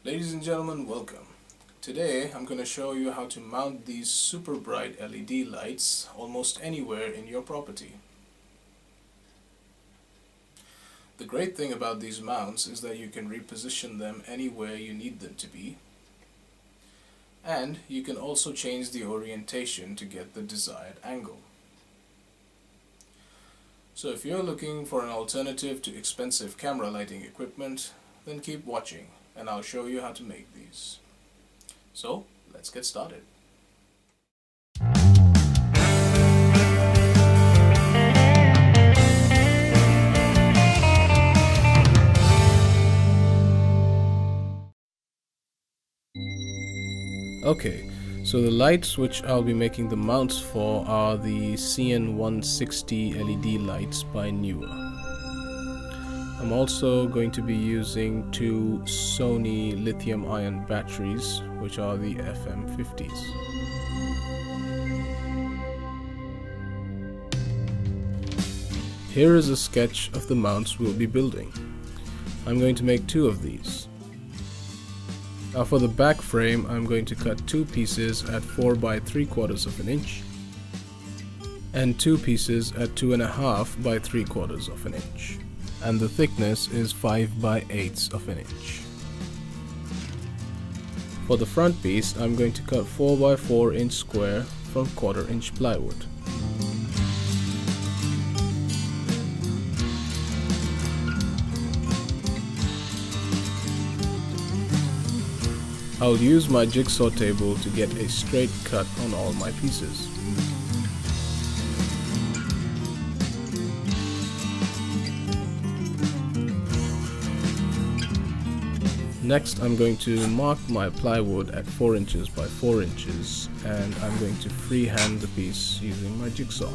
Ladies and gentlemen, welcome. Today I'm going to show you how to mount these super bright LED lights almost anywhere in your property. The great thing about these mounts is that you can reposition them anywhere you need them to be, and you can also change the orientation to get the desired angle. So if you're looking for an alternative to expensive camera lighting equipment, then keep watching and I'll show you how to make these. So let's get started. Okay, so the lights which I'll be making the mounts for are the CN160 LED lights by Newer. I'm also going to be using two Sony lithium-ion batteries, which are the FM50s. Here is a sketch of the mounts we'll be building. I'm going to make two of these. Now for the back frame, I'm going to cut two pieces at 4 by 3/4 of an inch and two pieces at 2.5 by 3/4 of an inch. And the thickness is 5 by 8 of an inch. For the front piece, I'm going to cut 4 by 4 inch square from 1/4 inch plywood. I'll use my jigsaw table to get a straight cut on all my pieces. Next, I'm going to mark my plywood at 4 inches by 4 inches, and I'm going to freehand the piece using my jigsaw.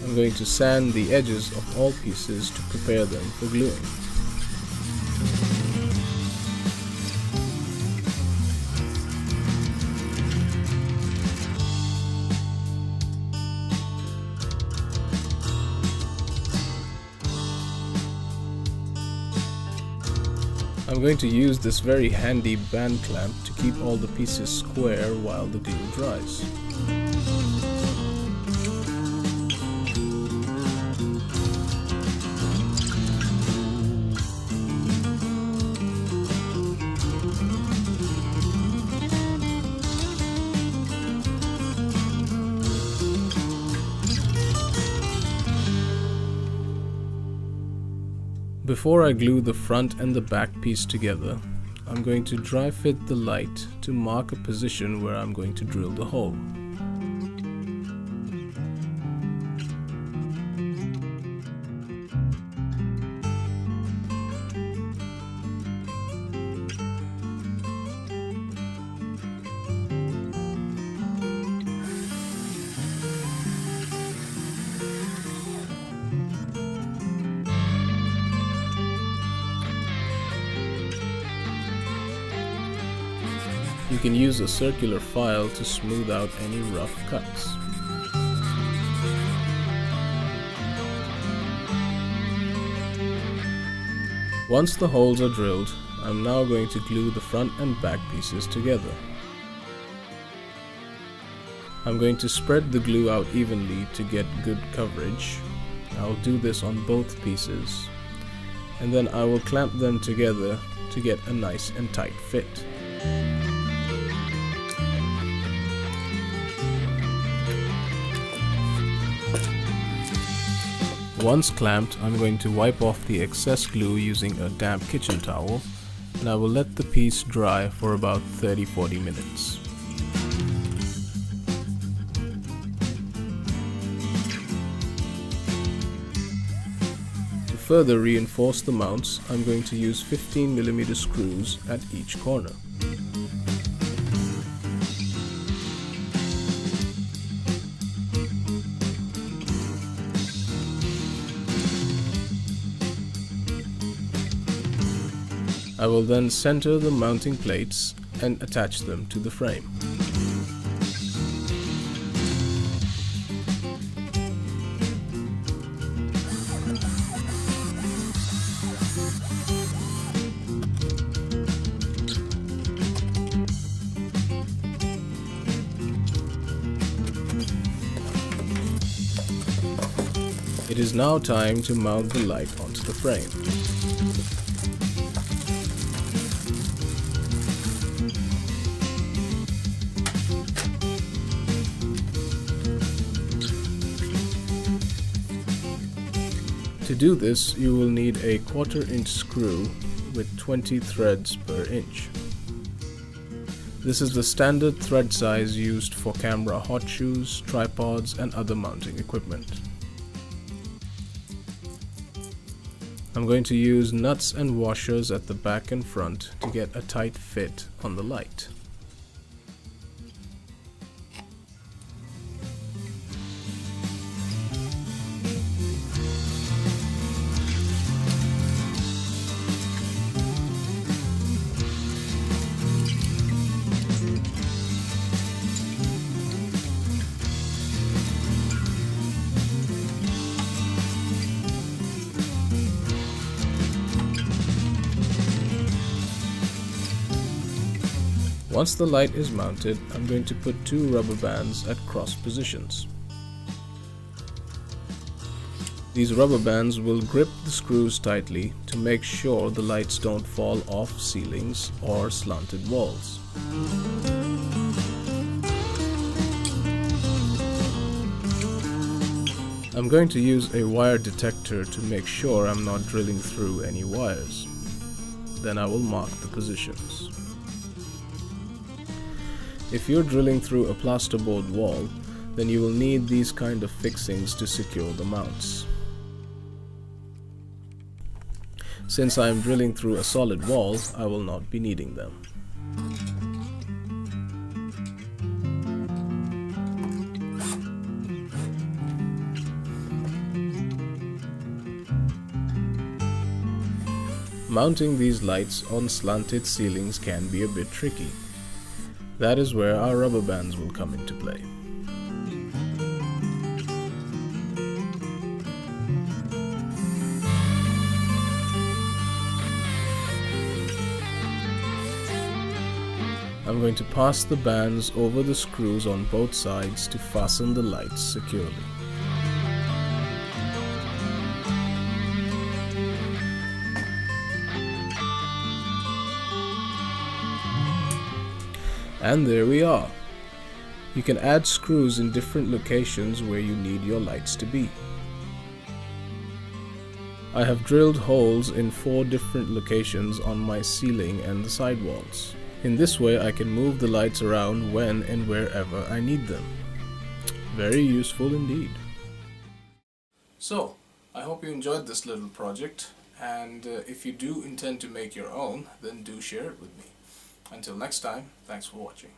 I'm going to sand the edges of all pieces to prepare them for gluing. I'm going to use this very handy band clamp to keep all the pieces square while the glue dries. Before I glue the front and the back piece together, I'm going to dry fit the light to mark a position where I'm going to drill the hole. You can use a circular file to smooth out any rough cuts. Once the holes are drilled, I'm now going to glue the front and back pieces together. I'm going to spread the glue out evenly to get good coverage. I'll do this on both pieces, and then I will clamp them together to get a nice and tight fit. Once clamped, I'm going to wipe off the excess glue using a damp kitchen towel, and I will let the piece dry for about 30-40 minutes. To further reinforce the mounts, I'm going to use 15mm screws at each corner. I will then center the mounting plates and attach them to the frame. It is now time to mount the light onto the frame. To do this, you will need a 1/4 inch screw with 20 threads per inch. This is the standard thread size used for camera hot shoes, tripods, and other mounting equipment. I'm going to use nuts and washers at the back and front to get a tight fit on the light. Once the light is mounted, I'm going to put 2 rubber bands at cross positions. These rubber bands will grip the screws tightly to make sure the lights don't fall off ceilings or slanted walls. I'm going to use a wire detector to make sure I'm not drilling through any wires. Then I will mark the positions. If you're drilling through a plasterboard wall, then you will need these kind of fixings to secure the mounts. Since I am drilling through a solid wall, I will not be needing them. Mounting these lights on slanted ceilings can be a bit tricky. That is where our rubber bands will come into play. I'm going to pass the bands over the screws on both sides to fasten the lights securely. And there we are. You can add screws in different locations where you need your lights to be. I have drilled holes in 4 different locations on my ceiling and the sidewalls. In this way I can move the lights around when and wherever I need them. Very useful indeed. So, I hope you enjoyed this little project, and if you do intend to make your own, then do share it with me. Until next time, thanks for watching.